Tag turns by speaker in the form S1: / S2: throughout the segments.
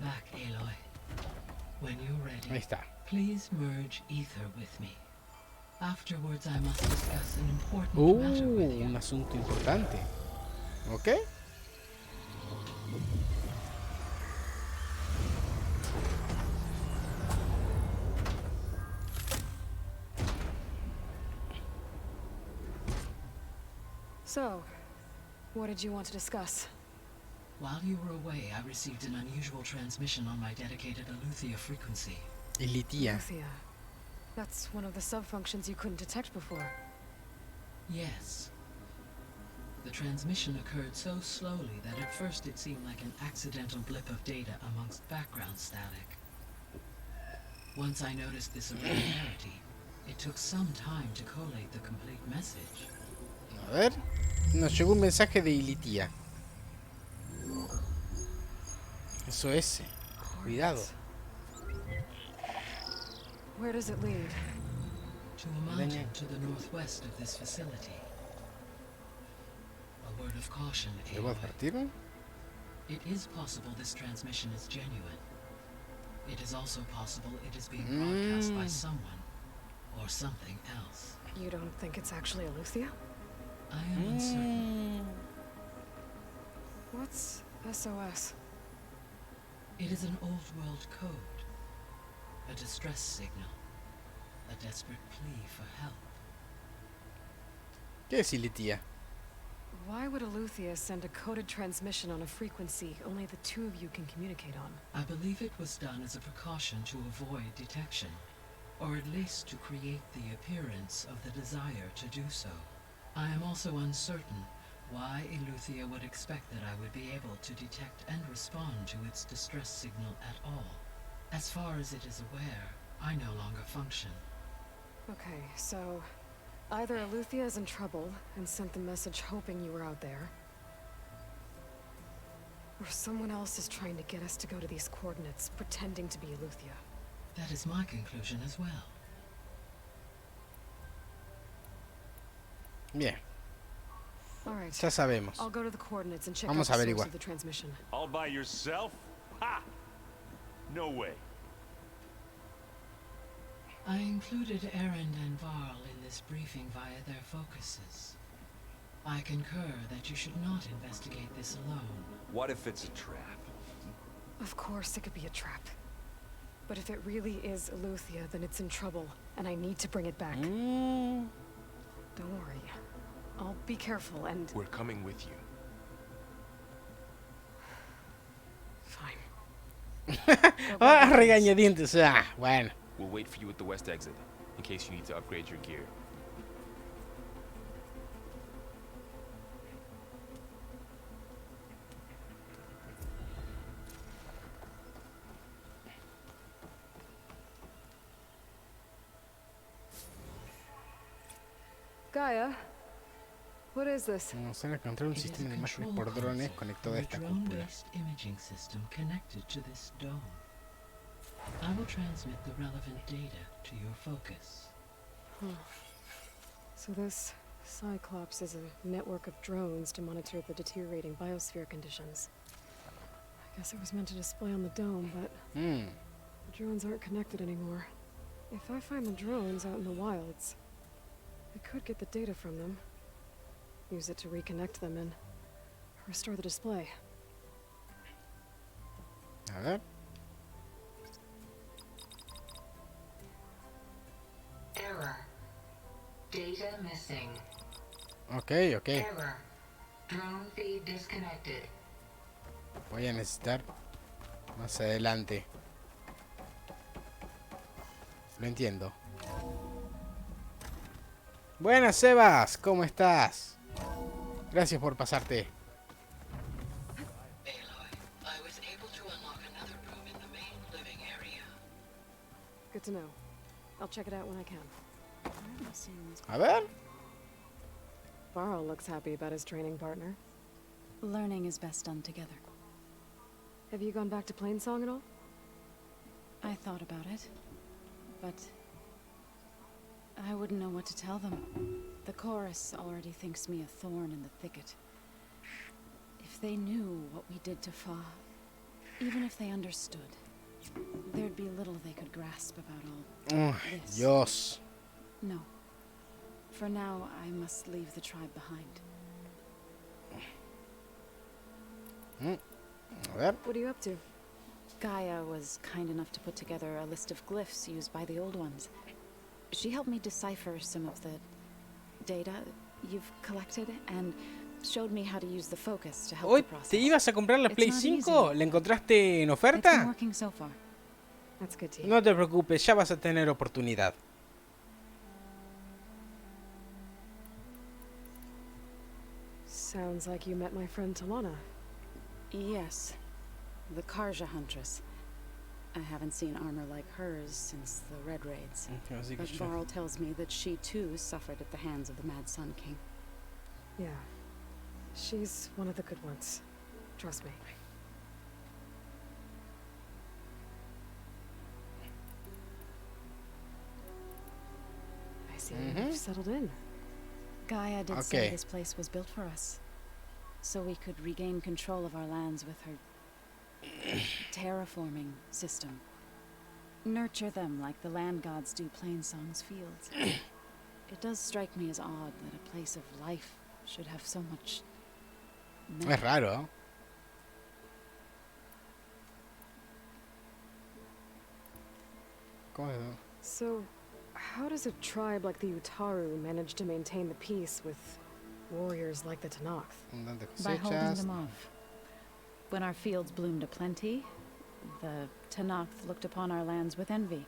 S1: back, Aloy. When you're ready,
S2: Ahí está.
S1: please merge ether with me. Afterwards, I must discuss an important matter with you.
S2: Un asunto importante. ¿Ok?
S3: So, what did you want to discuss?
S1: While you were away, I received an unusual transmission on my dedicated Aletheia frequency.
S2: Aletheia.
S3: Aletheia. That's one of the sub-functions you couldn't detect before.
S1: Yes. The transmission occurred so slowly that at first it seemed like an accidental blip of data amongst background static. Once I noticed this irregularity, it took some time to collate the complete message.
S2: A ver. Nos llegó un mensaje de Aletheia. Eso es. Cuidado.
S3: Where does it lead?
S1: To a mountain to the northwest of this facility. A word of caution,
S2: ¿Debo
S1: Aloy.
S2: advertirme?
S1: It is possible this transmission is genuine. It is also possible it is being broadcast by someone or something else.
S3: You don't think it's actually Aletheia?
S1: I am uncertain.
S3: What's SOS?
S1: It is an old world code. A distress signal. A desperate plea for help.
S2: ¿Qué es Aletheia?
S3: Why would Aletheia send a coded transmission on a frequency only the two of you can communicate on?
S1: I believe it was done as a precaution to avoid detection, or at least to create the appearance of the desire to do so. I am also uncertain why Aletheia would expect that I would be able to detect and respond to its distress signal at all. As far as it is aware, I no longer function.
S3: Okay, so either Aletheia is in trouble and sent the message hoping you were out there, or someone else is trying to get us to go to these coordinates pretending to be Aletheia.
S1: That is my conclusion as well.
S2: Bien,
S3: All right.
S2: ya sabemos.
S3: I'll go to the coordinates and check
S2: Vamos
S3: out
S2: a
S3: the source
S2: averiguar.
S3: of the transmission.
S4: All by yourself? Ha! No way.
S1: I included Erend and Varl in this briefing via their focuses. I concur that you should not investigate this alone.
S4: What if it's a trap?
S3: Of course it could be a trap. But if it really is Aletheia, then it's in trouble, and I need to bring it back. Don't worry. I'll be careful and...
S4: We're coming with you.
S3: Fine.
S2: Ah, regañadientes. Ah, bueno.
S4: We'll wait for you at the west exit, in case you need to upgrade your gear.
S3: Gaia, what is this?
S2: Vamos a encontrar un
S1: It is
S2: sistema
S1: a
S2: de imágenes
S1: control
S2: por drones
S1: console
S2: conectado
S1: for
S2: a
S1: a
S2: esta cúpula.
S1: drone-based imaging system connected to this dome. I will transmit the relevant data to your focus.
S3: So this Cyclops is a network of drones to monitor the deteriorating biosphere conditions. I guess it was meant to display on the dome, but the drones aren't connected anymore. If I find the drones out in the wilds, I could get the data from them, use it to reconnect them and restore the display.
S2: A ver.
S5: Error. Data missing.
S2: Ok, ok.
S5: Error. Drone feed disconnected.
S2: Voy a necesitar más adelante. Lo entiendo. Buenas, Sebas. ¿Cómo estás? Gracias por pasarte.
S1: Aloy, I was able to unlock another room in the main living area.
S3: Good to know. I'll check it out when I can.
S2: A ver.
S3: Varl looks happy about his training partner.
S6: Learning is best done together.
S3: Have you gone back to Plainsong at all?
S6: I thought about it, but I wouldn't know what to tell them. The chorus already thinks me a thorn in the thicket. If they knew what we did to Fa, Even if they understood, there'd be little they could grasp about all
S2: Ay,
S6: this.
S2: Dios.
S6: No. For now, I must leave the tribe behind.
S2: A ver.
S3: What are you up to?
S6: Gaia was kind enough to put together a list of glyphs used by the old ones. She helped me decipher some of the data you've collected and showed me how to use the focus to help
S2: Hoy
S6: the process.
S2: te ibas a comprar la
S6: It's
S2: Play
S6: not
S2: 5,
S6: easy.
S2: ¿la encontraste en
S6: It's been
S2: oferta?
S6: working so far.
S3: That's good to hear.
S2: No te preocupes, ya vas a tener oportunidad.
S3: Sounds like you met my friend Talana.
S6: Yes, the Karja Huntress. I haven't seen armor like hers since the Red Raids.
S2: Así que
S6: But
S2: yo-
S6: Varl tells me that she too suffered at the hands of the Mad Sun King.
S3: Yeah. She's one of the good ones. Trust me. I see you've settled in.
S6: Gaia did
S2: Okay.
S6: say this place was built for us, so we could regain control of our lands with her terraforming system. Nurture them like the land gods do Plainsong's fields. It does strike me as odd that a place of life should have so much
S2: Es raro, ¿eh? ¿Cómo es?
S3: So, how does a tribe like the Utaru manage to maintain the peace with warriors like the Tanakh?
S2: Abundantes
S6: by holding
S2: cosechas.
S6: them off. When our fields bloomed aplenty, the Tanakh looked upon our lands with envy.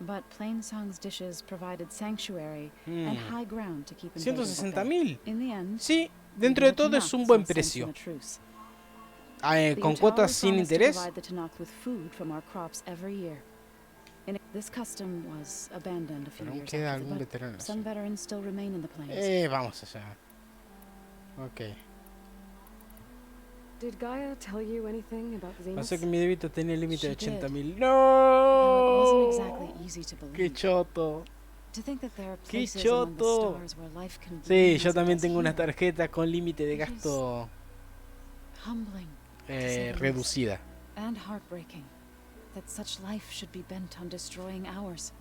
S6: But Plainsong's dishes provided sanctuary and high ground to keep invaders at bay.
S2: 160.000.
S6: In the end,
S2: Sí, dentro de
S6: the
S2: todo es
S6: Tanakh
S2: un buen
S6: saw sense in
S2: precio.
S6: a truce.
S2: Ah, con
S6: The
S2: cuotas
S6: Utaru
S2: sin
S6: promised to
S2: interés.
S6: provide the Tanakh with food from our crops every year. This custom was abandoned a few
S2: Pero aún
S6: years
S2: queda
S6: after,
S2: algún
S6: but
S2: veterano.
S6: some veterans still remain in the plains.
S2: Vamos allá. Ok.
S3: Did Gaia tell you anything about Zenith?
S2: Pasó que mi débito tenía el límite de
S6: She did.
S2: 80.000.
S6: Though it wasn't
S2: ¡No!
S6: exactly easy to
S2: ¡Qué
S6: believe.
S2: choto!
S6: To think that there are
S2: ¡Qué
S6: places among the
S2: choto!
S6: stars where life can
S2: Sí,
S6: bloom
S2: yo
S6: as it
S2: también
S6: does
S2: tengo una
S6: here.
S2: tarjeta con límite de gasto
S6: Humbling, to say the least,
S2: reducida.
S6: and heartbreaking that such life should be bent on destroying ours.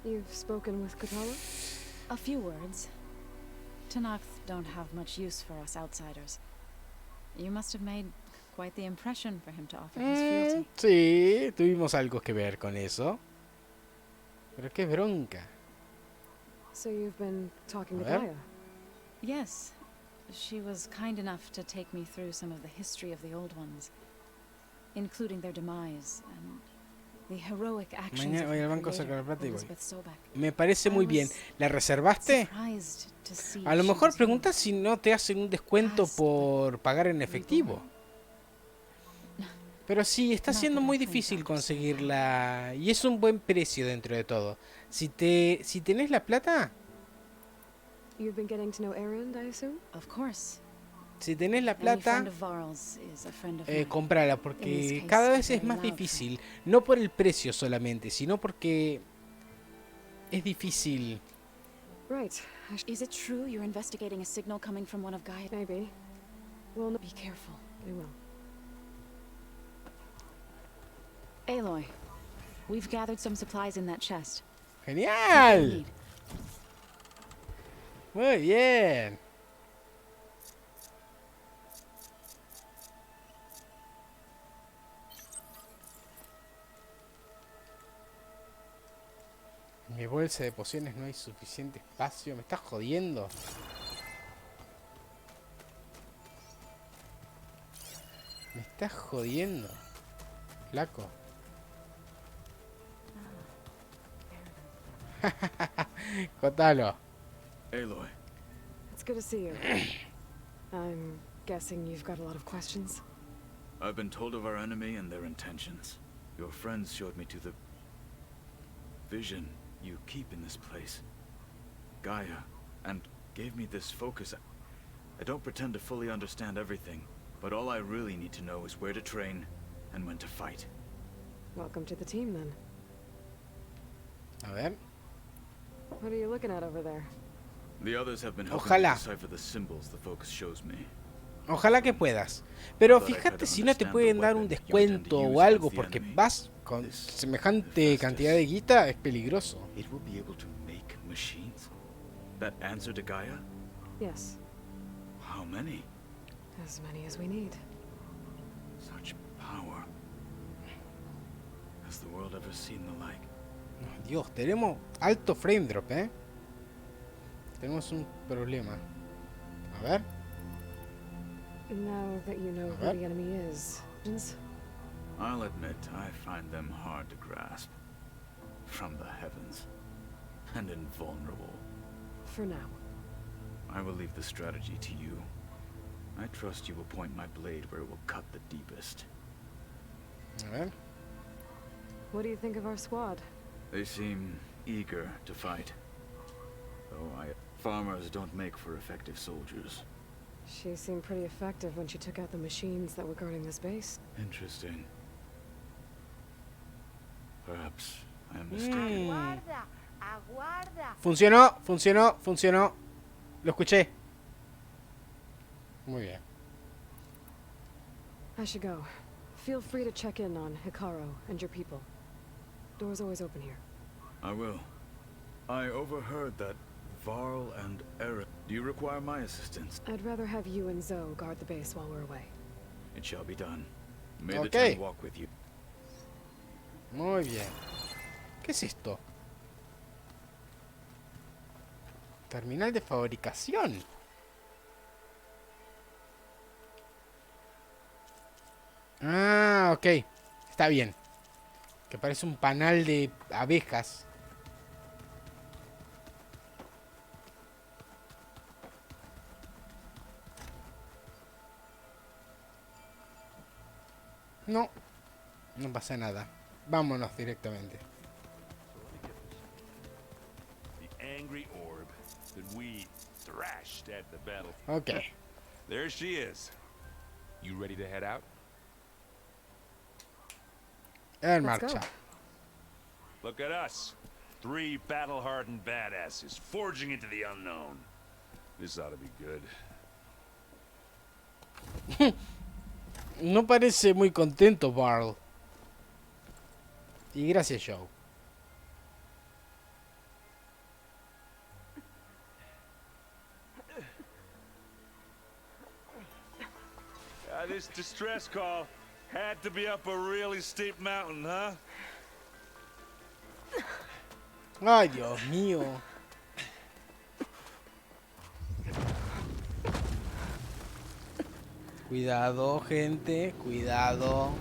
S3: You've spoken with Katala?
S6: A few words. Tanakh don't have much use for us outsiders. You must have made quite the impression for him to offer his fealty.
S2: Sí, tuvimos algo que ver con eso. Pero qué bronca.
S3: So you've been talking to
S2: A ver.
S3: Gaia?
S6: Yes, she was kind enough to take me through some of the history of the old ones, including their demise and the heroic actions
S2: Mañana
S6: of
S2: voy
S6: her
S2: al banco a sacar
S6: creator,
S2: la plata y voy.
S6: Elizabeth Sobek.
S2: Me parece muy bien. ¿La reservaste?
S6: Surprised to see
S2: A lo
S6: she
S2: mejor
S6: was
S2: pregunta
S6: young.
S2: si no te hacen un descuento
S6: Has,
S2: por pagar en efectivo. Pero sí, está
S6: No,
S2: siendo
S6: pero
S2: muy
S6: no
S2: difícil
S6: tanto,
S2: conseguirla. Y es un buen precio dentro de todo. Si tenés la plata,
S3: You've been getting to know Aaron, I assume?
S6: Of course.
S2: si tenés la
S6: Any
S2: plata,
S6: friend of Varl's is a friend of mine.
S2: cómprala,
S6: In
S2: porque
S6: this case,
S2: cada
S6: a
S2: vez es
S6: very
S2: más
S6: loud
S2: difícil. No por el precio solamente, sino porque es difícil.
S3: Right.
S6: Is it true you're investigating a signal coming from one of Gaia?
S3: Maybe. Well, no,
S6: Be careful.
S3: I will.
S6: Aloy, we've gathered some supplies in that chest. What do you
S2: ¡Genial!
S6: need?
S2: Muy bien. En mi bolsa de pociones no hay suficiente espacio. ¿Me estás jodiendo? Me estás jodiendo. Flaco. Contalo.
S4: Aloy,
S3: It's good to see you. I'm guessing you've got a lot of questions.
S4: I've been told of our enemy and their intentions. Your friends showed me to the vision you keep in this place, Gaia, and gave me this focus. I don't pretend to fully understand everything, but all I really need to know is where to train and when to fight.
S3: Welcome to the team, then.
S2: A ver.
S3: What are you looking at over there?
S4: The others have been helping
S2: Ojalá.
S4: me decipher the symbols the focus shows me.
S2: Ojalá que puedas. Pero fíjate si no te pueden dar un descuento o algo, porque vas con semejante cantidad de guita, es peligroso.
S4: It will be able to make machines that answer to Gaia?
S3: Yes,
S4: How many?
S3: as many as we need.
S4: Such power. Has the world ever seen the like?
S2: Oh, Dios, tenemos alto frame drop, ¿eh? Tenemos un problema. A ver.
S3: Now that you know who the enemy is,
S4: I'll admit I find them hard to grasp. From the heavens. And invulnerable.
S3: for now.
S4: I will leave the strategy to you. I trust you will point my blade where it will cut the deepest.
S2: A ver.
S3: What do you think of our squad?
S4: They seem eager to fight. Though farmers don't make for effective soldiers.
S3: She seemed pretty effective when she took out the machines that were guarding this base.
S4: Interesting. Perhaps I am mistaken.
S2: Funcionó, funcionó, funcionó. Lo escuché. Muy bien.
S3: I should go. Feel free to check in on Hikaru and your people. Door's always open here.
S4: I will. I overheard that Varl and Eric. Do you require my assistance?
S3: I'd rather have you and Zoe guard the base while we're away.
S4: It shall be done. May the
S2: Okay.
S4: ten walk with you.
S2: Muy bien. ¿Qué es esto? Terminal de fabricación. Ah, ok. Está bien. Que parece un panal de abejas. No. No pasa nada. Vámonos directamente.
S7: The angry orb that we thrashed at the battle.
S2: Ok.
S7: There she is. You ready to head out?
S2: En
S3: Let's
S2: marcha.
S3: go.
S7: Look at us. 3 battle-hardened badasses forging into the unknown. This ought to be good.
S2: No parece muy contento, Varl. Y gracias, Joe.
S7: This distress call had to be up a really steep mountain, huh?
S2: Ay, Dios mío. Cuidado, gente. Cuidado.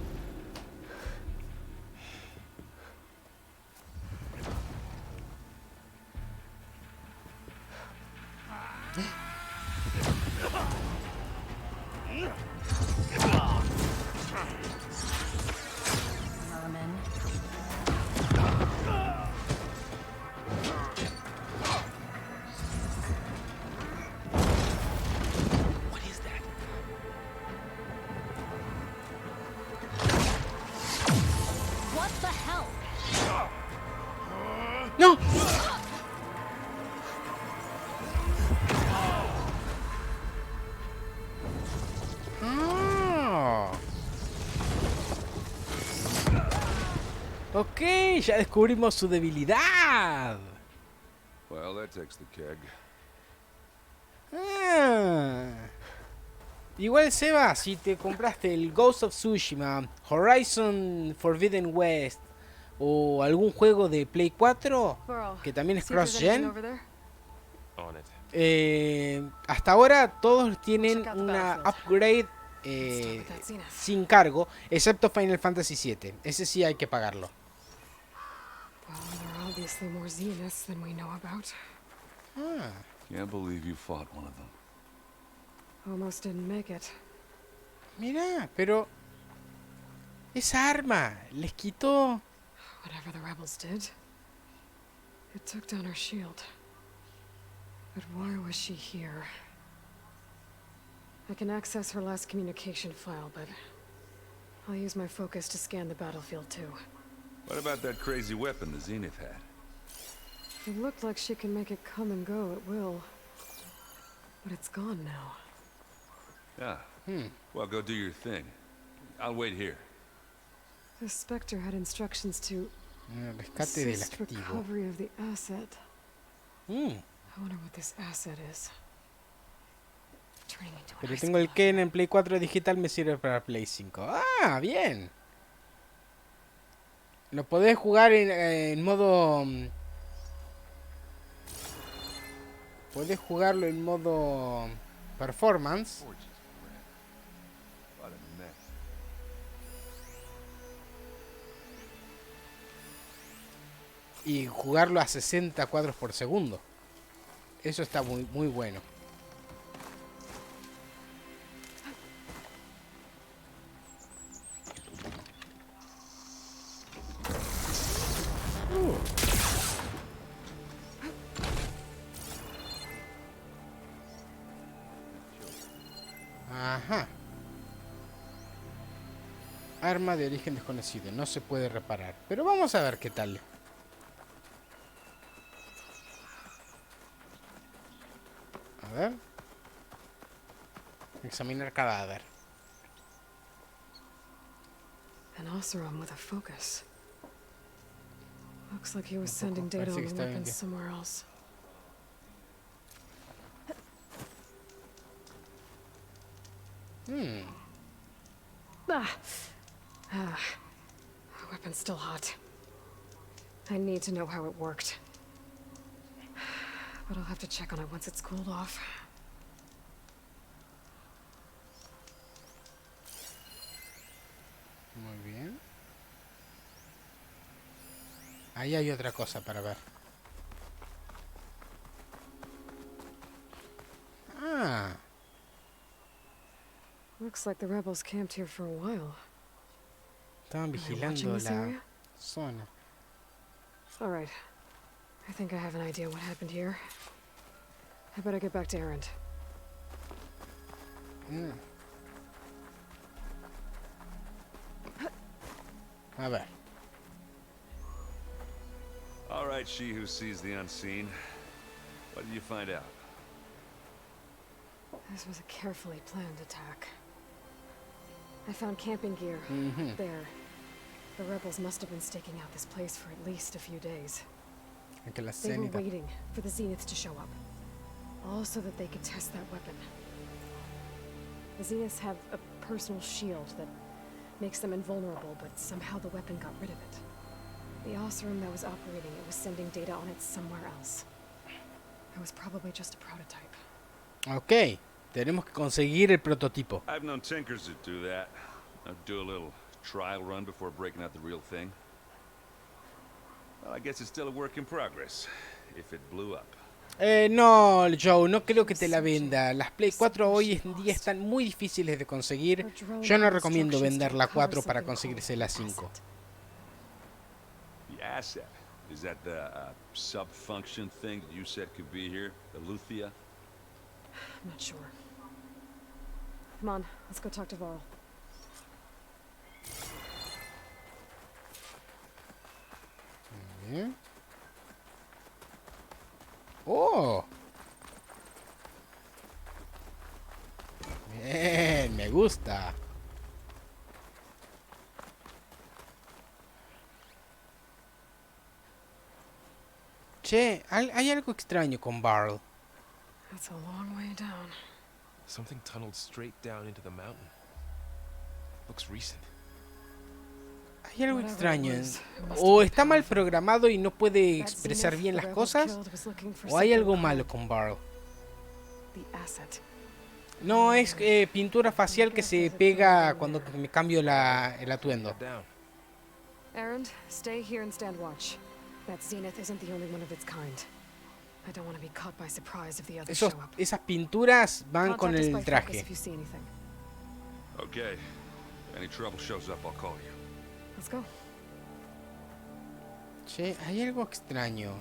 S2: ¡No! Ah. Ok, ya descubrimos su debilidad.
S7: Well, that takes the keg.
S2: Ah. Igual, Seba, si te compraste el Ghost of Tsushima, Horizon Forbidden West o algún juego de Play 4,
S3: Burl,
S2: que también es
S3: see if there's anything
S2: cross-gen,
S3: over there?
S7: On it.
S2: hasta ahora todos tienen
S3: Check out the
S2: una
S3: battlefield.
S2: upgrade
S3: Stop at that zenith.
S2: sin cargo, excepto Final Fantasy VII. Ese sí hay que pagarlo.
S3: Well, there are obviously more zeniths than we know about.
S2: Ah,
S7: Can't believe you fought one of them.
S3: Almost didn't make it.
S2: mira, pero esa arma les quitó.
S3: Whatever the rebels did, it took down her shield. But why was she here? I can access her last communication file, but I'll use my focus to scan the battlefield too.
S7: What about that crazy weapon the Zenith had?
S3: It looked like she can make it come and go at will. But it's gone now.
S7: Yeah. Well, go do your thing. I'll wait here.
S3: The Spectre had instructions to
S2: Rescate del
S3: assist
S2: activo.
S3: recovery of the asset.
S2: Mm.
S3: I wonder what this asset is. Turning into an
S2: Pero
S3: ice
S2: tengo el
S3: cube.
S2: Ken en Play 4 digital, me sirve para Play 5. ¡Ah, bien! Lo podés jugar en modo... Podés jugarlo en modo... Performance.
S7: What a mess.
S2: Y jugarlo a 60 cuadros por segundo. Eso está muy, muy bueno. Ajá. Arma de origen desconocido. No se puede reparar. Pero vamos a ver qué tal. A ver. Examinar cadáver.
S3: An Oseram with a focus. Looks like he was
S2: Un poco,
S3: sending data
S2: parece
S3: on
S2: que
S3: the
S2: está bien
S3: weapons
S2: que-
S3: somewhere else. The weapon's still hot. I need to know how it worked. But I'll have to check on it once it's cooled off.
S2: Muy bien. Ahí hay otra cosa para ver. Ah,
S3: Looks like the rebels camped here for a while.
S2: estaban
S3: Are they watching
S2: vigilando
S3: this
S2: la
S3: area?
S2: zona.
S3: All right. I think I have an idea what happened here. I better get back to Erend.
S2: Mm. A ver.
S7: All right, she who sees the unseen. What did you find out?
S3: This was a carefully planned attack. I found camping gear there. The rebels must have been staking out this place for at least a few days.
S2: Que la
S3: They were
S2: escénica.
S3: waiting for the Zeniths to show up. All so that they could test that weapon. The Zeniths have a personal shield that makes them invulnerable, but somehow the weapon got rid of it. The Oseram that was operating it was sending data on it somewhere else. It was probably just a prototype.
S2: Ok, tenemos que conseguir el prototipo.
S7: I've known tinkers that do that. I'd do a little trial run before breaking out the real thing. Well, I guess it's still a work in progress. If it blew up.
S2: No, Joe, no creo que te la venda. Las Play 4 hoy en día están muy difíciles de conseguir. Yo no recomiendo vender la 4 para conseguirse la 5.
S7: The asset. Is that the sub-function thing that you said could be here? The Luthia?
S3: I'm not sure. Come on, let's go talk to Varl.
S2: Bien. ¡Oh! Bien, me gusta. Che, hay algo extraño con Varl.
S3: That's a long way down.
S8: Something tunneled straight down into the mountain. Looks recent.
S2: Hay algo
S3: Whatever
S2: extraño.
S3: it was, it must
S2: O
S3: have been
S2: está mal
S3: powerful.
S2: programado y no puede
S3: That
S2: expresar
S3: Zenith
S2: bien
S3: the
S2: las
S3: rebels
S2: cosas.
S3: killed was looking for
S2: O hay algo
S3: something
S2: malo
S3: called
S2: con Varl.
S3: the asset.
S2: No, es pintura facial que se pega cuando me cambio el atuendo.
S8: Get down.
S3: Erend, stay here and stand watch. That Zenith isn't the only one of its kind. I don't want to be caught by surprise if the others show up.
S2: Esas pinturas van con
S3: Contact us
S2: el
S3: by focus
S2: traje.
S3: if you see anything.
S7: Okay. If any trouble shows up, I'll call you.
S3: Let's go.
S2: Che, hay algo extraño.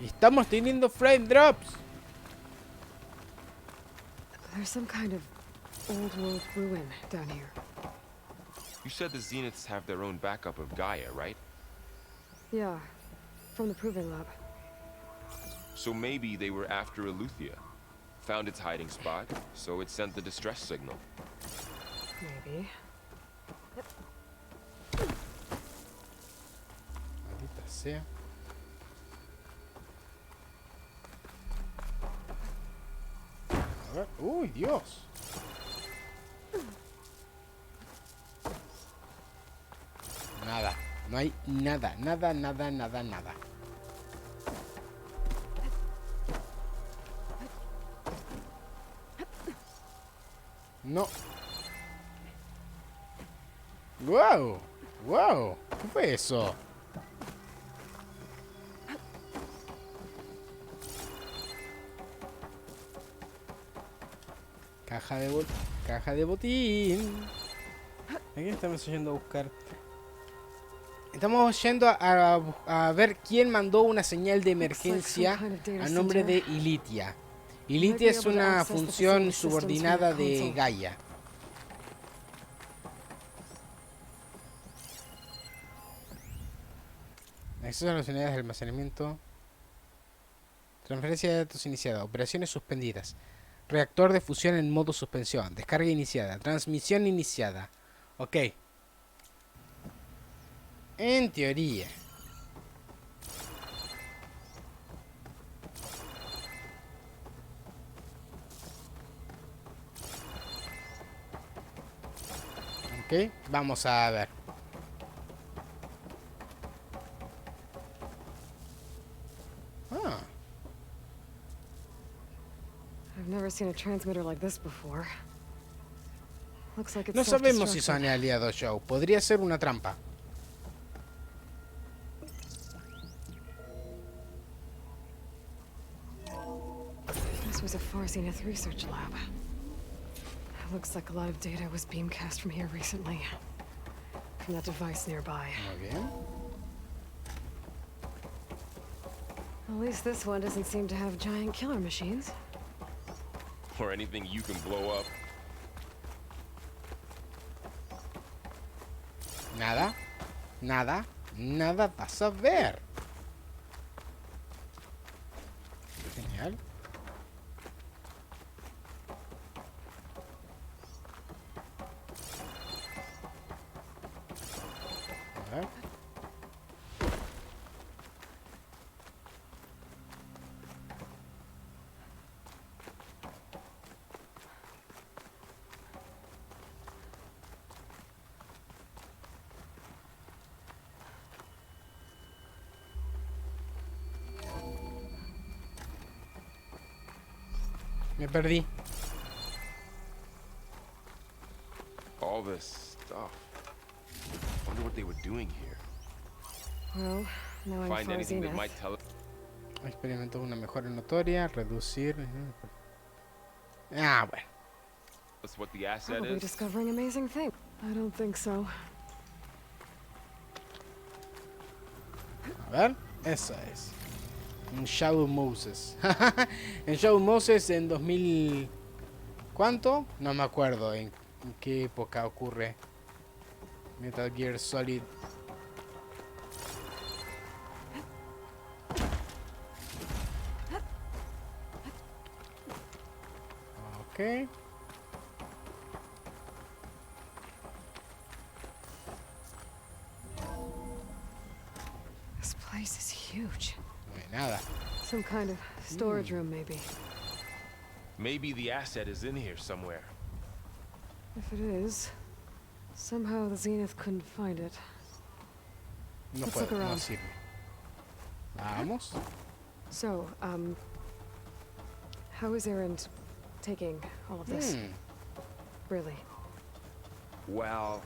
S2: Estamos teniendo frame drops.
S3: There's some kind of old world ruin down here.
S8: You said the Zeniths have their own backup of Gaia, right?
S3: Yeah, from the proving lab.
S8: So maybe they were after Eleuthia. found its hiding spot, so it sent the distress signal.
S3: Maybe.
S2: Maldita sea. A ver. Uy, Dios. Nada. No hay nada. Nada, nada, nada, nada. No. ¡Wow! ¡Wow! ¿Qué fue eso? Caja de botín. Aquí estamos yendo a buscar. Estamos yendo a ver quién mandó una señal de emergencia a nombre de Ilitia. Ilitia es una función subordinada de Gaia. Acceso a las unidades de almacenamiento. Transferencia de datos iniciada. Operaciones suspendidas. Reactor de fusión en modo suspensión. Descarga iniciada. Transmisión iniciada. Ok. En teoría. Ok. Vamos a ver. Ah.
S3: I've never seen a transmitter like this before. Looks like it's
S2: No sabemos si
S3: self-destructing.
S2: son aliados, Joe. Podría ser una trampa.
S3: This was a Far Zenith research lab. Looks like a lot of data was beamcast from here recently. From that device nearby.
S2: Muy bien.
S3: At least this one doesn't seem to have giant killer machines.
S8: Or anything you can blow up.
S2: Nada. Nada. Nada vas a ver. Genial. A ver. Me perdí.
S8: All this stuff. Wonder what they were doing here.
S3: Well, now I'm
S8: Find
S3: Far
S8: anything that
S3: Zenith.
S8: might tell us.
S2: Experimentó una mejora notoria. Reducir. Ah, bueno.
S8: That's what the asset
S3: Probably
S8: is.
S3: discovering amazing things. I don't think so.
S2: A ver. Esa es. Un Shadow Moses. En Shadow Moses en 2000... ¿Cuánto? No me acuerdo en qué época ocurre. Metal Gear Solid. Ok.
S3: This place is huge.
S2: No hay nada.
S3: Some kind of storage room, maybe.
S8: Maybe the asset is in here somewhere.
S3: If it is, somehow the Zenith couldn't find it.
S2: No
S3: Let's
S2: puedo,
S3: look
S2: no
S3: around.
S2: sirve. Vamos.
S3: So, how is Erend taking all of this? Really?
S8: Well,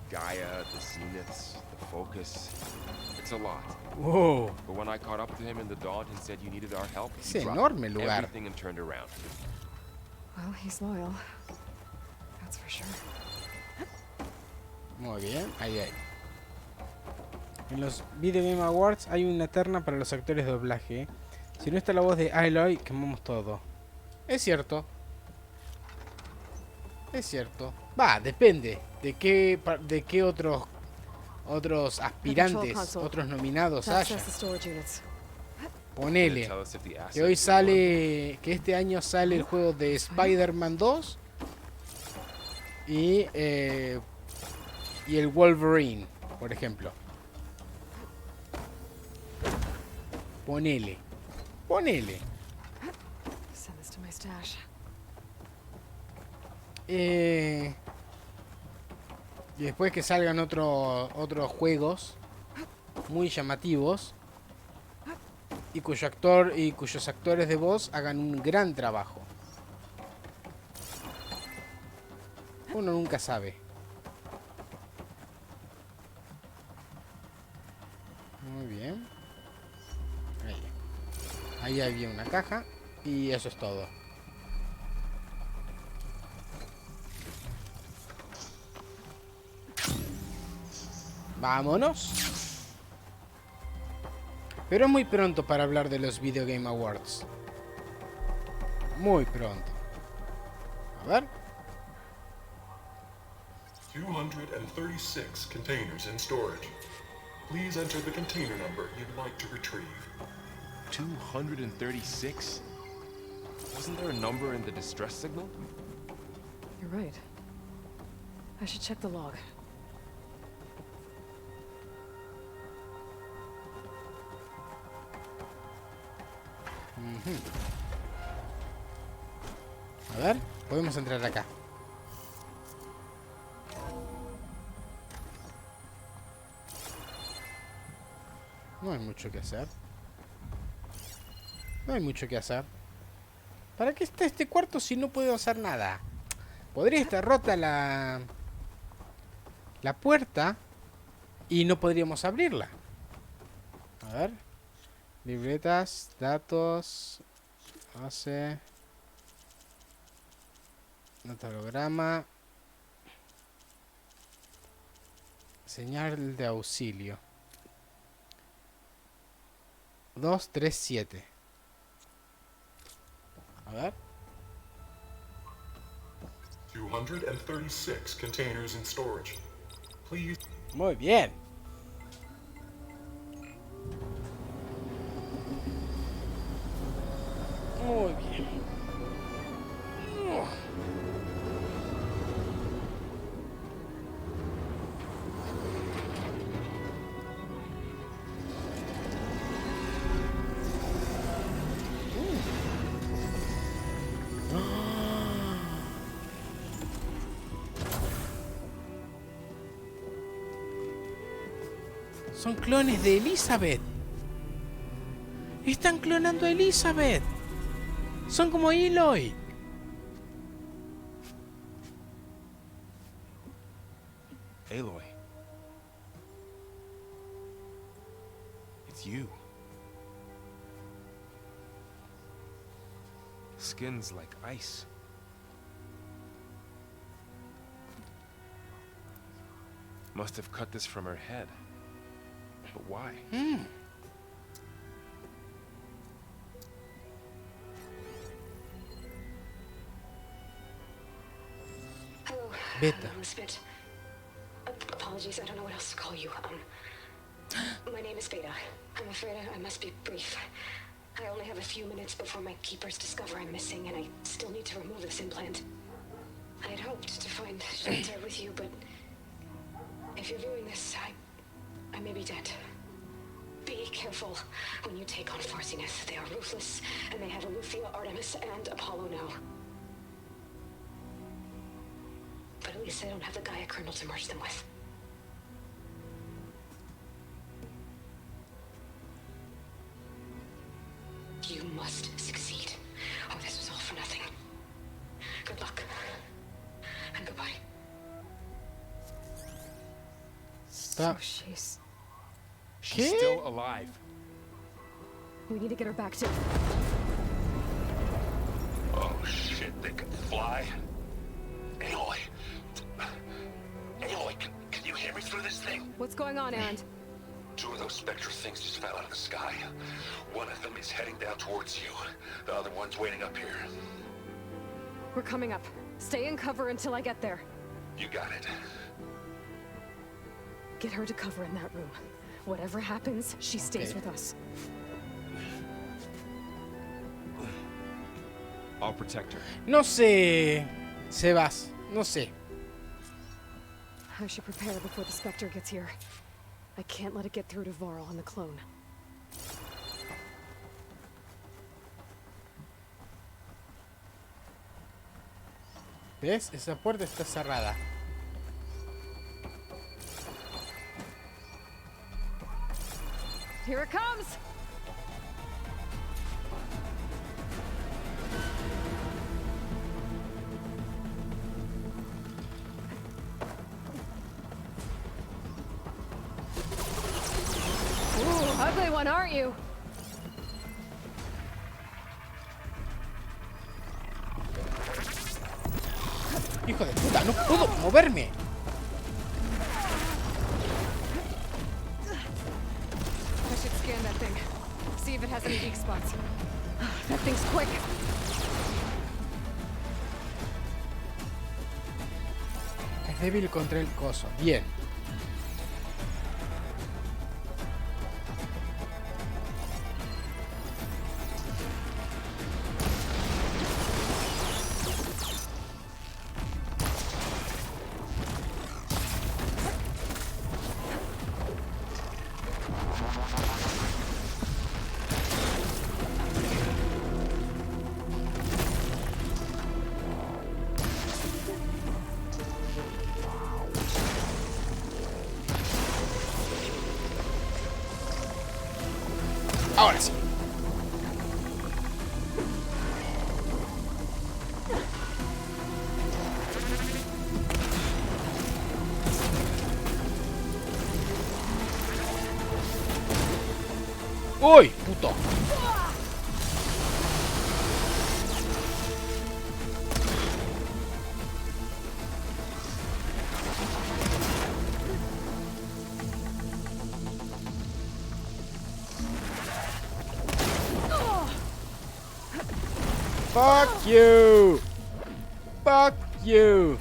S8: Gaia, the Zeniths, the Focus. It's a lot.
S2: Wow.
S8: But when I caught up to him in the Daunt and said you needed our help,
S2: Es
S8: he dropped
S2: enorme el lugar.
S8: everything and turned around.
S3: Well, he's loyal. That's for sure.
S2: Muy bien. Ahí hay. En los Video Game Awards hay una terna para los actores de doblaje. Si no está la voz de Aloy, quemamos todo. Es cierto. Es cierto. Va, depende de qué otros aspirantes,
S3: console.
S2: otros nominados
S3: To
S2: haya.
S3: access the storage units.
S2: Ponele.
S8: Tell us if the
S2: Que
S8: assets
S2: hoy
S8: we
S2: sale... Que este año sale el juego de Spider-Man 2. Y el Wolverine, por ejemplo. Ponele. Ponele.
S3: Send this to my stash.
S2: Y después que salgan otros juegos muy llamativos y cuyos actores de voz hagan un gran trabajo. Uno nunca sabe. Muy bien. Ahí había una caja y eso es todo. Vámonos. Pero es muy pronto para hablar de los Video Game Awards. Muy pronto. A ver.
S9: 236 containers in storage. Please enter the container number you'd like to retrieve.
S8: 236? Wasn't there a number in the distress signal?
S3: You're right. I should check the log.
S2: A ver, podemos entrar acá. No hay mucho que hacer. No hay mucho que hacer. ¿Para qué está este cuarto si no puedo hacer nada? Podría estar rota la puerta y no podríamos abrirla. A ver. Libretas, datos, base, holograma, señal de auxilio. 237. A ver.
S9: 236 containers in storage. Please.
S2: Muy bien. Muy bien. Son clones de Elizabeth. Están clonando a Elizabeth. Son como Eloy.
S8: Aloy. It's you. Skin's like ice. Must have cut this from her head. But why?
S5: Hello,
S2: Beta.
S5: Misfit. Apologies, I don't know what else to call you. My name is Beta. I'm afraid I must be brief. I only have a few minutes before my keepers discover I'm missing, and I still need to remove this implant. I had hoped to find shelter with you, but if you're viewing this, I may be dead. Be careful when you take on Farsiness. They are ruthless, and they have Eleuthia, Artemis, and Apollo now. But at least I don't have the Gaia kernel to merge them with. You must succeed, or this was all for nothing. Good luck. And goodbye.
S3: So she's
S8: She's still alive.
S3: We need to get her back to...
S10: Oh shit, they can fly? Aloy. Aloy, can you hear me through this thing?
S3: What's going on, And?
S10: Two of those spectral things just fell out of the sky. One of them is heading down towards you. The other one's waiting up here.
S3: We're coming up. Stay in cover until I get there.
S10: You got it.
S3: Get her to cover in that room. Whatever happens, she stays with us.
S7: I'll protect her.
S2: No sé, Sebas, no sé.
S3: I should prepare before the Spectre gets here. I can't let it get through to Varl and the clone.
S2: ¿Ves? Esa puerta está cerrada.
S3: Here it comes! Ooh, ugly one, aren't you?
S2: Hijo de puta, no puedo moverme.
S3: I should scan that thing. See if it has any weak spots. That thing's quick.
S2: Es débil contra el coso. Bien. Ahora sí. ¡Uy, puto! Fuck you! Fuck you!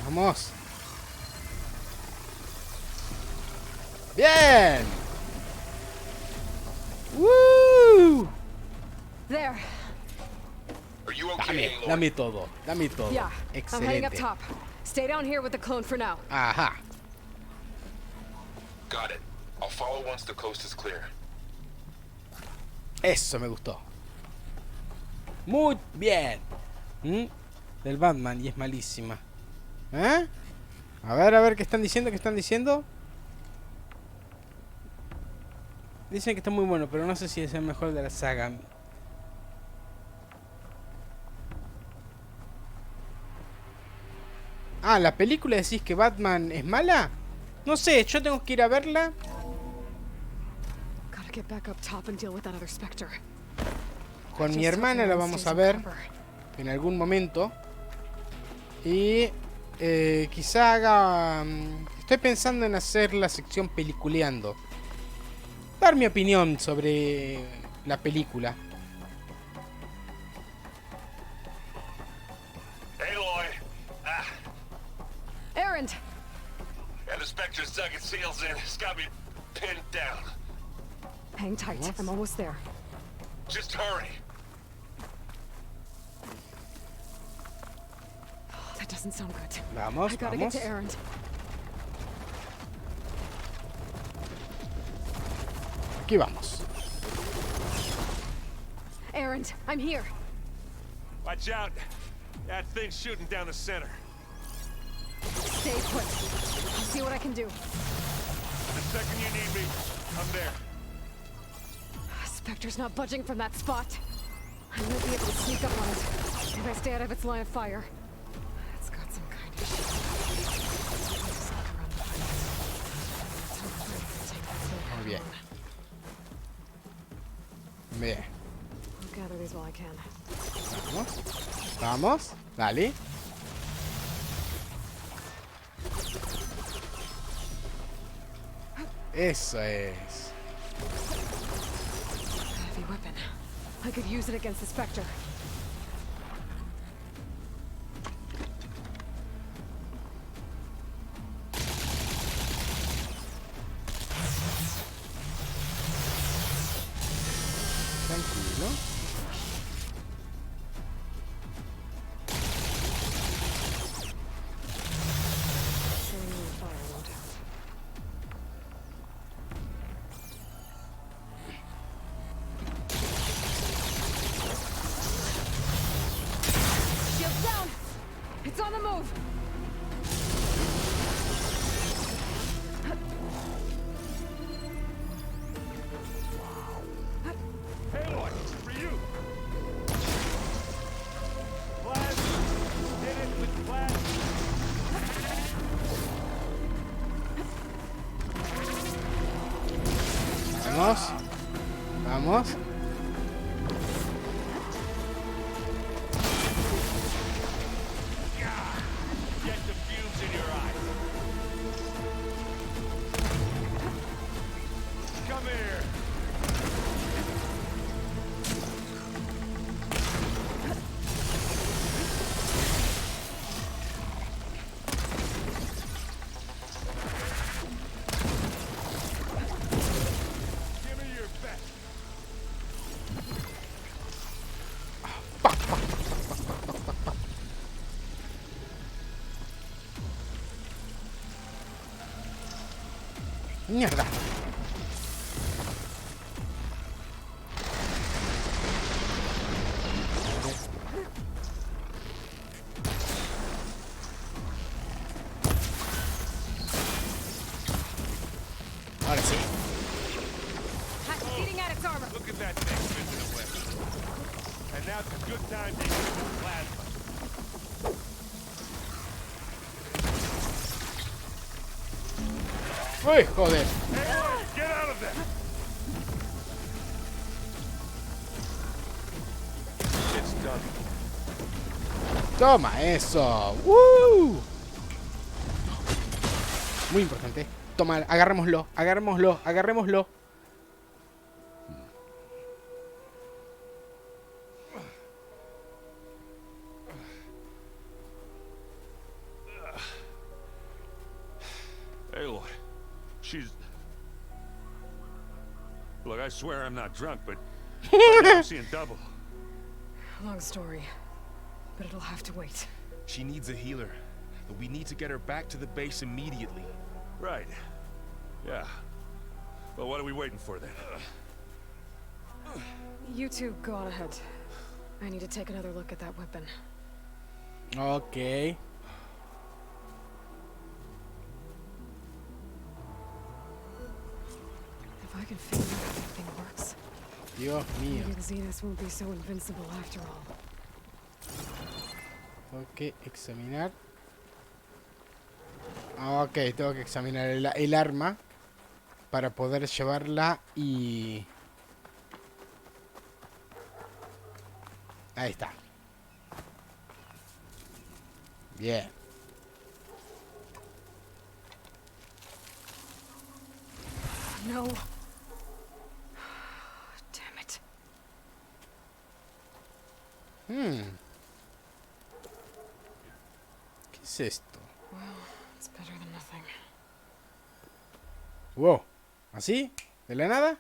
S2: Vamos. Bien. Woo.
S3: There.
S10: Are you okay, Aloy?
S2: Dame todo. Dame todo.
S3: Yeah, I'm heading up
S2: Excelente.
S3: top. Stay down here with the clone for now.
S2: Ajá.
S10: Got it. I'll follow once the coast is clear.
S2: Eso me gustó. Muy bien. Del Batman y es malísima. ¿Eh? A ver, ¿qué están diciendo? ¿Qué están diciendo? Dicen que está muy bueno, pero no sé si es el mejor de la saga. Ah, ¿la película decís que Batman es mala? No sé, yo tengo que ir a verla.
S3: Gotta get back up top and deal with that other Spectre.
S2: Con mi hermana la vamos a ver en algún momento. Y quizá haga... estoy pensando en hacer la sección peliculeando. Dar mi opinión sobre la película.
S10: Aloy!
S3: Errand!
S10: And the Spectre's dug its heels in. It's got me pinned down.
S3: Hang tight.
S2: What?
S3: I'm almost there.
S10: Just hurry.
S3: That doesn't sound good.
S2: Vamos,
S3: I gotta
S2: vamos.
S3: get to Errand.
S2: Aquí vamos.
S3: Errand, I'm here.
S11: Watch out. That thing's shooting down the center.
S3: Stay put. I'll see what I can do.
S11: The second you need me, I'm there.
S3: Spectre's not budging from that spot. I won't be able to sneak up on it if I stay out of its line of fire. It's got some kind of shit. Sneak around behind it.
S2: Bien. Bien.
S3: I'll gather these while I can.
S2: Vamos. Vamos. Dale. Eso es.
S3: Heavy weapon. I could use it against the Spectre.
S2: Tranquilo.
S3: Setting on fire won't help. Shield down! It's on the move!
S11: Aloy, for you! Blast! Hit it with blast!
S2: Vamos. Vamos.
S11: Get the fumes in your eyes! Come here! Give me your best!
S2: Mierda. Ahora sí.
S3: Eating at its armor.
S11: Look at that thing fizzing away. And now's a good time to use the plasma.
S2: Uy, joder.
S11: Hey, get out of there! It's done.
S2: Toma eso. ¡Woo! Muy importante. Toma, agarrémoslo, agarrémoslo, agarrémoslo.
S11: Aloy, she's... Look, I swear I'm not drunk, but I'm seeing double.
S3: Long story, but it'll have to wait.
S8: She needs a healer, but we need to get her back to the base immediately.
S11: Right. Yeah. Well, what are we waiting for then?
S3: You two go on ahead. I need to take another look at that weapon.
S2: Ok.
S3: If I can figure out how that thing works,
S2: Dios mío.
S3: maybe the Zeniths won't be so invincible after all.
S2: Ok, examinar. Ok, tengo que examinar el arma para poder llevarla y... Ahí está. Bien.
S3: No. Damn it.
S2: ¿Qué es esto?
S3: Well, it's better than nothing.
S2: Wow. ¿Así? ¿De la nada?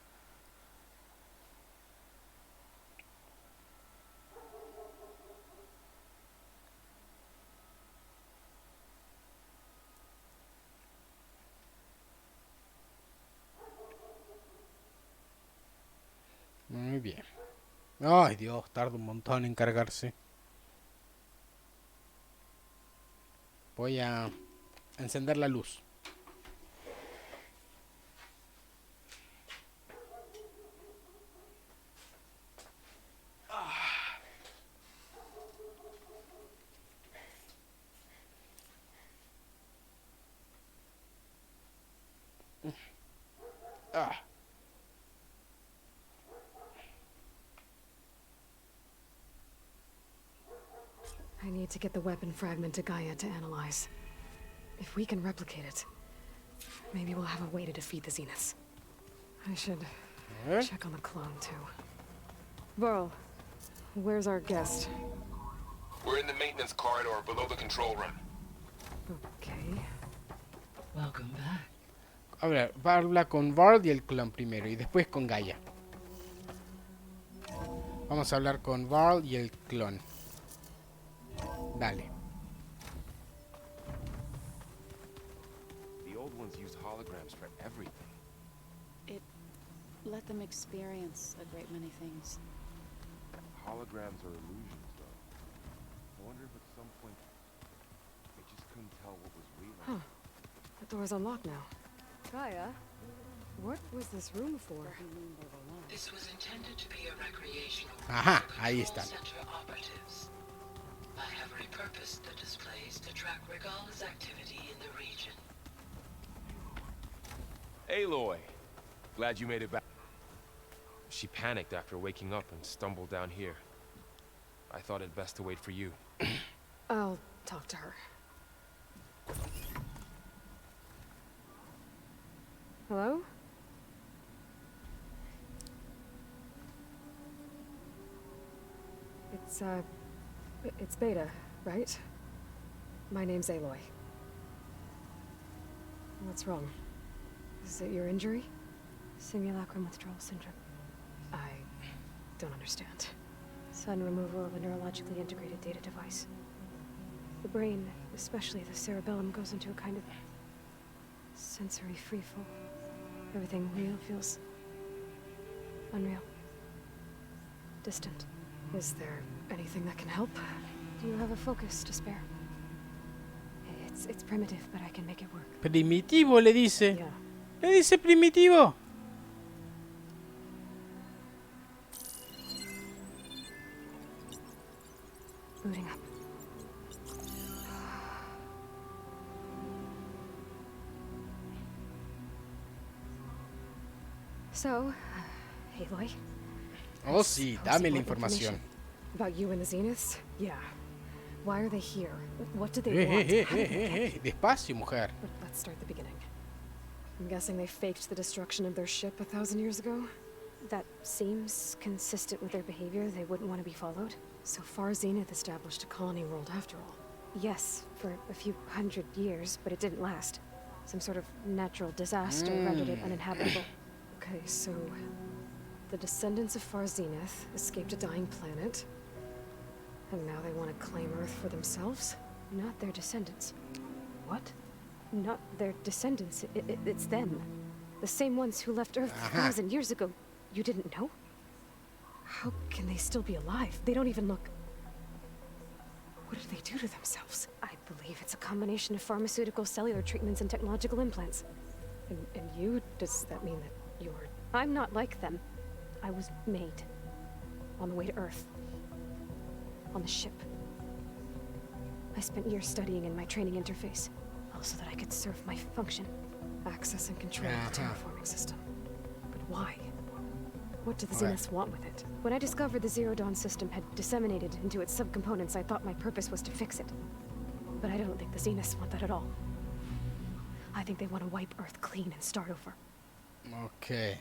S2: Muy bien. Ay, Dios, tarda un montón en cargarse. Voy a encender la luz.
S3: need to get the weapon fragment to Gaia to analyze. If we can replicate it, maybe we'll have a way to defeat the Zeniths. I should check on the clone, too. Varl, where's our guest?
S10: We're in the maintenance corridor below the control room.
S3: Okay.
S1: Welcome back.
S2: A ver, habla con Varl y el clon primero y después con Gaia. Vamos a hablar con Varl y el clon. Dale.
S8: The old ones used holograms for everything.
S6: It let them experience a great many things.
S8: Holograms are illusions, though. I wonder if at some point they just couldn't tell what was real.
S3: Huh. The door's unlocked now. Gaia, what was this room for?
S1: This was intended to be a recreational
S2: Ajá,
S1: for
S2: ahí
S1: control
S2: están.
S1: center operatives. I have repurposed the displays to track Regal's activity in the region.
S12: Aloy, glad you made it back. She panicked after waking up and stumbled down here. I thought it best to wait for you.
S3: I'll talk to her. Hello? It's Beta, right? My name's Aloy. What's wrong? Is it your injury? Simulacrum withdrawal syndrome. I don't understand. Sudden removal of a neurologically integrated data device. The brain, especially the cerebellum, goes into a kind of sensory freefall. Everything real feels unreal. Distant. Is there anything that can help? Do you have a focus to spare? It's primitive, but I can make it work.
S2: Primitivo le dice.
S3: Yeah.
S2: Le dice primitivo.
S3: Booting up. So, Aloy.
S2: Oh, sí, dame la información.
S3: About you and the Zeniths? Yeah. Why are they here? What do they want?
S2: Despacio, mujer.
S3: But let's start the beginning. I'm guessing they faked the destruction of their ship 1,000 years ago? That seems consistent with their behavior. They wouldn't want to be followed. So far, Zenith established a colony world after all. Yes, for a few hundred years, but it didn't last. Some sort of natural disaster rendered it uninhabitable. Okay, so the descendants of Far Zenith escaped a dying planet, and now they want to claim Earth for themselves? Not their descendants. What? Not their descendants. It's them. The same ones who left Earth 1,000 years ago. You didn't know? How can they still be alive? They don't even look... What did they do to themselves? I believe it's a combination of pharmaceutical, cellular treatments, and technological implants. And you? Does that mean that you're... I'm not like them. I was made. On the way to Earth. On the ship. I spent years studying in my training interface. Also that I could serve my function. Access and control the terraforming system. But why? What do the Zeniths want with it? When I discovered the Zero Dawn system had disseminated into its subcomponents, I thought my purpose was to fix it. But I don't think the Zeniths want that at all. I think they want to wipe Earth clean and start over.
S2: Okay.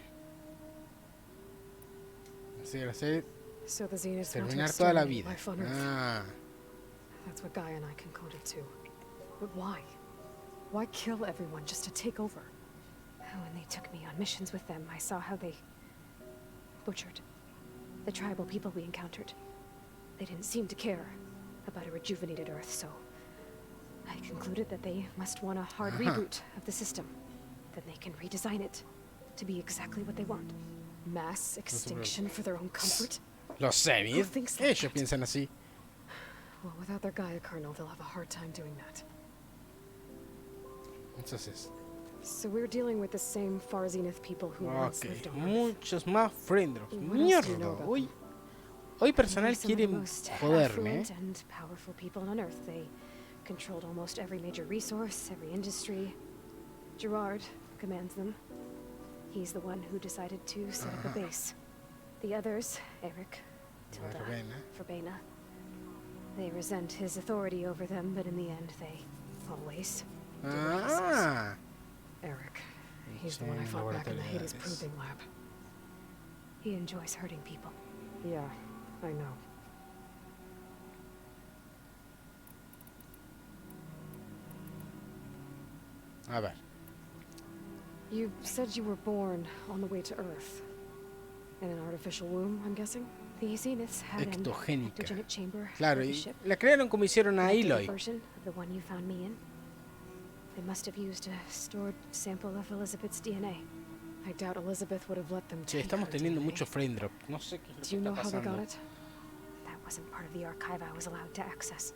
S3: So the Zeniths want to
S2: Terminar toda la
S3: exterminate
S2: vida.
S3: life on Earth. That's what Gaia and I concluded too. But why? Why kill everyone just to take over? When they took me on missions with them, I saw how they butchered the tribal people we encountered. They didn't seem to care about a rejuvenated Earth, so I concluded that they must want a hard reboot of the system. Then they can redesign it to be exactly what they want. Mass extinction for their own comfort?
S2: Los Zenith.
S3: Who thinks like
S2: Ellos piensan así.
S3: Well, without their Gaia kernel, they'll have a hard time doing that.
S2: Entonces.
S3: So we're dealing with the same Far Zenith people who once lived on Earth.
S2: Muchos más friendros.
S3: What else do you know
S2: Mierda.
S3: about them?
S2: Hoy personal
S3: They're some of the
S2: quiere
S3: most
S2: joderme.
S3: affluent and powerful people on Earth. They controlled almost every major resource, every industry. Gerard commands them. He's the one who decided to set up a base. The others, Eric, Tilda, Verbena, They resent his authority over them, but in the end, they always do what he says.
S2: Ah.
S3: Eric. He's the one I fought back in the Hades proving lab. He enjoys hurting people. Yeah, I know.
S2: A ver.
S3: You said you were born on the way to Earth. In an artificial womb, I'm guessing? The Zeniths had an ectogenic chamber.
S2: Claro, y la crearon como hicieron a Eloy.
S3: Version of the one you found me in. They must have used a stored sample of Elizabeth's DNA. I doubt Elizabeth would have let them
S2: Sí, estamos teniendo mucho frame drop. No sé qué es lo que está pasando.
S3: How they got it? That wasn't part of the archive I was allowed to access.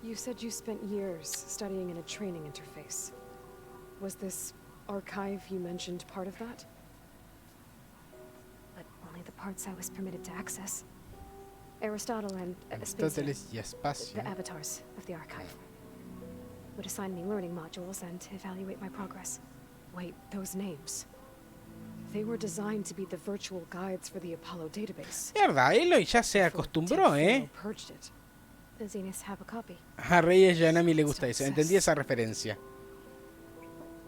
S3: You said you spent years studying in a training interface. Was this archive you mentioned part of that? But only the parts I was permitted to access. Aristotle and Aspasia, the avatars of the archive, would assign me learning modules and evaluate my progress. Wait, those names. They were designed to be the virtual guides for the Apollo database.
S2: Mierda, Eloy ya se acostumbró,
S3: The Zeniths have a copy.
S2: A Reyes y a Nami le gusta eso. Entendí esa referencia.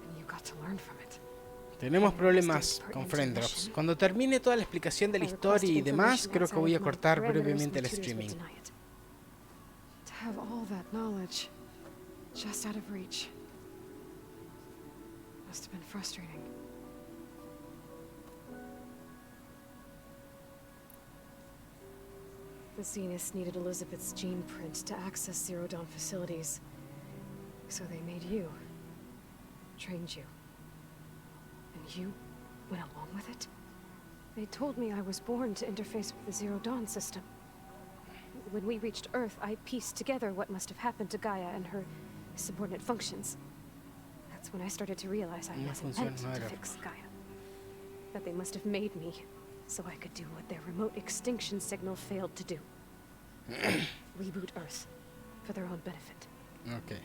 S3: And you got to learn from it.
S2: Tenemos problemas con frame drops. Cuando termine toda la explicación de la historia y demás, creo que voy a cortar brevemente el streaming.
S3: To have all that knowledge just out of reach must have been frustrating. The Zeniths needed Elizabeth's gene print to access Zero Dawn facilities. So they made you. Trained you. And you went along with it? They told me I was born to interface with the Zero Dawn system. When we reached Earth, I pieced together what must have happened to Gaia and her subordinate functions. That's when I started to realize I wasn't meant to fix Gaia. That they must have made me so I could do what their remote extinction signal failed to do. Reboot Earth for their own benefit.
S2: Okay.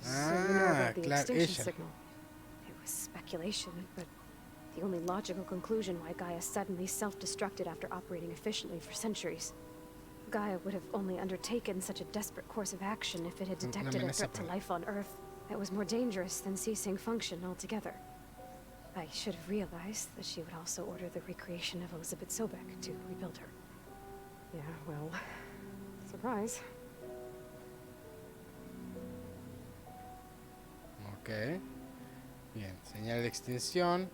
S3: So you know about the extinction signal. It was speculation, but the only logical conclusion why Gaia suddenly self-destructed after operating efficiently for centuries. Gaia would have only undertaken such a desperate course of action if it had detected a threat to life on Earth that was more dangerous than ceasing function altogether. I should have realized that she would also order the recreation of Elizabeth Sobek to rebuild her. Yeah, well, surprise.
S2: Ok. Bien, señal de extinción.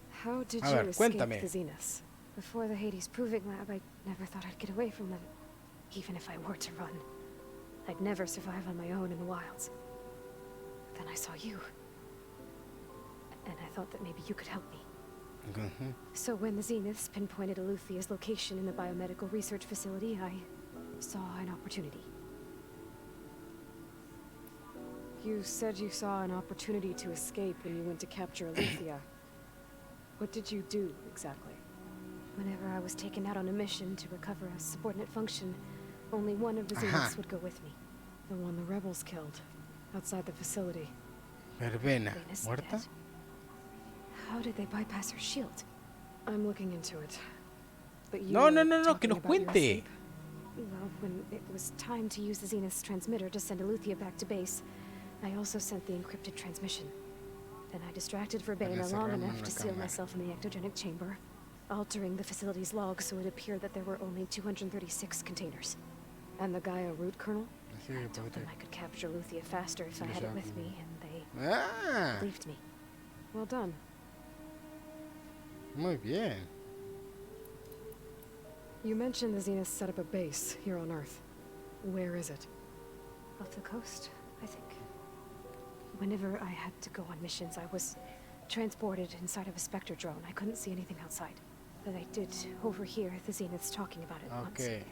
S3: How did you escape the Zeniths? Before the Hades proving lab, I never thought I'd get away from them. Even if I were to run. I'd never survive on my own in the wilds. Then I saw you. And I thought that maybe you could help me. So when the Zeniths pinpointed Eluthia's location in the biomedical research facility, I saw an opportunity. You said you saw an opportunity to escape when you went to capture Eluthia. What did you do, exactly? Whenever I was taken out on a mission to recover a subordinate function, only one of the Zeniths would go with me. The one the rebels killed, outside the facility.
S2: Verbena, ¿muerta?
S3: How did they bypass her shield? I'm looking into it. But you
S2: no, que nos cuente.
S3: Well, when it was time to use the Zenith's transmitter to send Eluthia back to base, I also sent the encrypted transmission. Then I distracted Verbena long enough to seal myself in the ectogenic chamber, altering the facility's log so it appeared that there were only 236 containers. And the Gaia root kernel? I told them I could capture Eluthia faster if I had it with me, and they believed me. Well done.
S2: Muy bien.
S3: You mentioned the Zeniths set up a base here on Earth. Where is it? Off the coast, I think. Whenever I had to go on missions, I was transported inside of a Spectre drone. I couldn't see anything outside. But I did overhear the Zeniths talking about it once.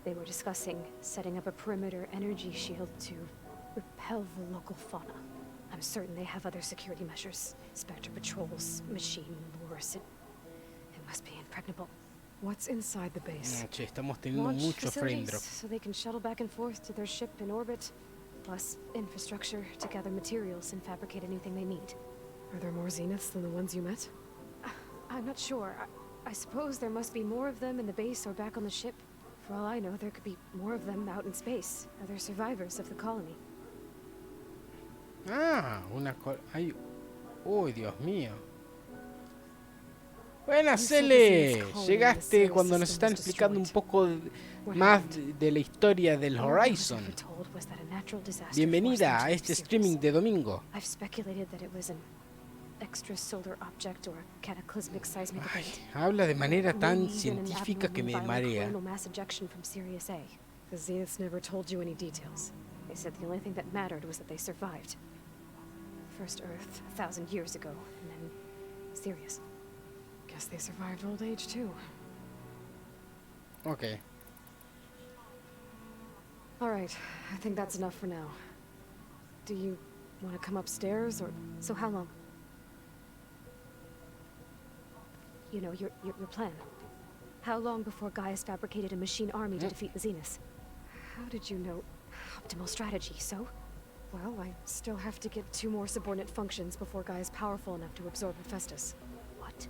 S3: They were discussing setting up a perimeter energy shield to repel the local fauna. I'm certain they have other security measures. Spectre patrols, machine lures. It must be impregnable. What's inside the base?
S2: Che, estamos teniendo mucho frame drop.
S3: So they can shuttle back and forth to their ship in orbit. plus infrastructure to gather materials and fabricate anything they need. Are there more Zeniths than the ones you met? I'm not sure. I suppose there must be more of them in the base or back on the ship. For all I know, there could be more of them out in space. Other survivors of the colony.
S2: Ah, ay, uy, Dios mío. Buenas, Cele. Llegaste cuando nos están explicando un poco más de la historia del Horizon. Bienvenida a este streaming de domingo. Ay, habla de manera tan científica que me marea.
S3: The Zeniths never told you any details. They said the only thing that mattered was that they survived. First Earth, 1,000 years ago, and then Sirius. Guess they survived old age too.
S2: Okay.
S3: All right, I think that's enough for now. Do you want to come upstairs, or so? How long? You know, your plan. How long before Gaius fabricated a machine army to defeat the Zeniths? How did you know? Optimal strategy, so? Well, I still have to get 2 more subordinate functions before Gaius powerful enough to absorb Hephaestus. What?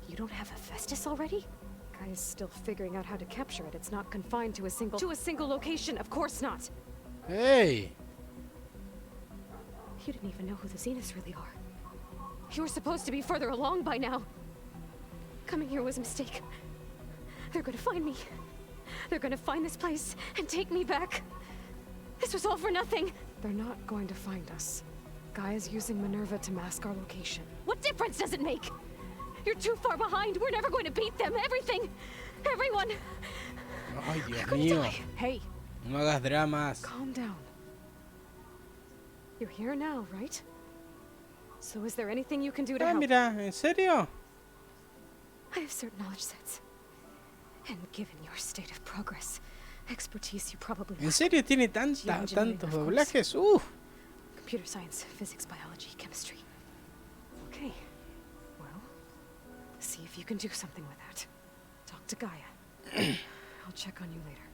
S3: You don't have Hephaestus already? Gaius still figuring out how to capture it. It's not confined to a single location. Of course not.
S2: Hey!
S3: You didn't even know who the Zeniths really are. You were supposed to be further along by now. Coming here was a mistake. They're gonna find me. They're gonna find this place and take me back. This was all for nothing. They're not going to find us. Gaia's using Minerva to mask our location. What difference does it make? You're too far behind. We're never going to beat them. Everything. Everyone.
S2: Ay, Dios mío.
S3: Hey.
S2: No hagas dramas.
S3: Calm down. You're here now, right? So is there anything you can do to help?
S2: Mira, ¿en serio?
S3: I have certain knowledge sets. And given your state of progress, expertise you probably
S2: ¿En serio tiene tantos doblajes?
S3: Computer science, physics, biology, chemistry. Okay. Well, see if you can do something with that. Talk to Gaia. I'll check on you later.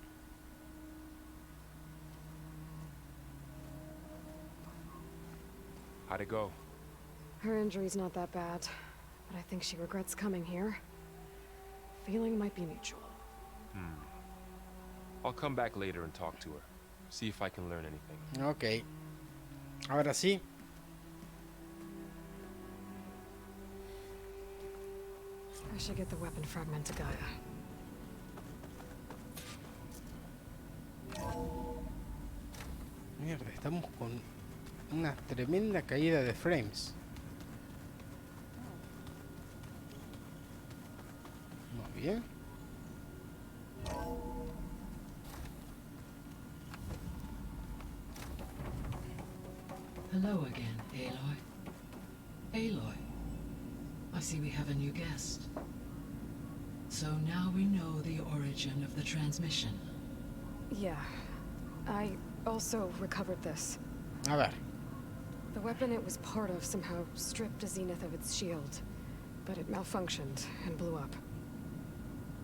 S12: How'd it go?
S3: Her injury's not that bad, but I think she regrets coming here. Feeling might be mutual.
S12: I'll come back later and talk to her. See if I can learn anything.
S2: Okay. Ahora sí.
S3: I should get the weapon fragment to Gaia.
S2: Mierda, estamos con una tremenda caída de frames. Muy bien.
S1: Hello again, Aloy. Aloy, I see we have a new guest. So now we know the origin of the transmission.
S3: Yeah. I also recovered this.
S2: A ver.
S3: The weapon it was part of somehow stripped a Zenith of its shield, but it malfunctioned and blew up.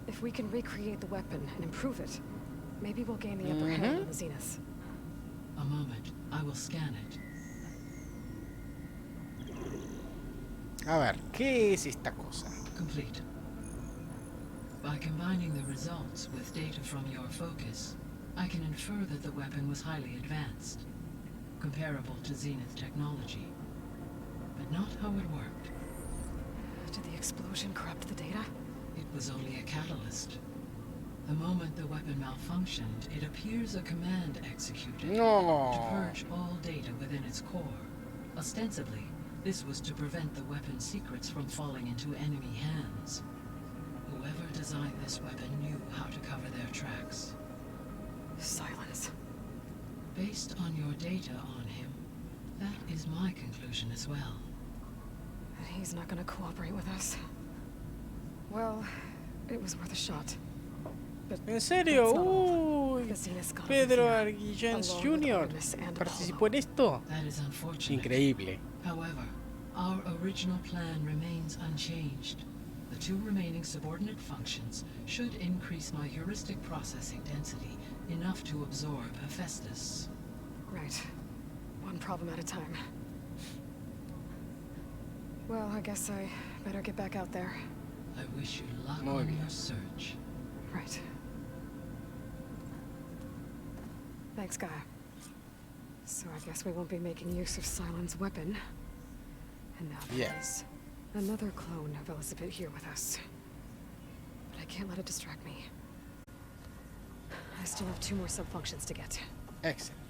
S3: If we can recreate the weapon and improve it, maybe we'll gain the upper hand on the Zeniths.
S1: A moment, I will scan it.
S2: A ver, ¿qué es esta cosa?
S1: Complete. By combining the results with data from your focus, I can infer that the weapon was highly advanced, comparable to Zenith technology, but not how it worked.
S3: Did the explosion corrupt the data?
S1: It was only a catalyst. The moment the weapon malfunctioned, it appears a command executed to purge all data within its core. Ostensibly, this was to prevent the weapon's secrets from falling into enemy hands. Whoever designed this weapon knew how to cover their tracks.
S3: Silence.
S1: Based on your data on him, that is my conclusion as well.
S3: He's not gonna cooperate with us. Well, it was worth a shot. But
S2: ¿En serio? Uy, Pedro Arguillens Jr. participó en esto.
S1: That is unfortunate.
S2: Increíble.
S1: However, our original plan remains unchanged. The 2 remaining subordinate functions should increase my heuristic processing density enough to absorb Hephaestus.
S3: Right. One problem at a time. Well, I guess I better get back out there.
S1: I wish you luck
S2: Muy
S1: on
S2: bien.
S1: your search.
S3: Right. Thanks, Gaia. So I guess we won't be making use of Sylens' weapon. And now there's another clone of Elizabeth here with us. But I can't let it distract me. I still have 2 more sub-functions to get.
S2: Excellent.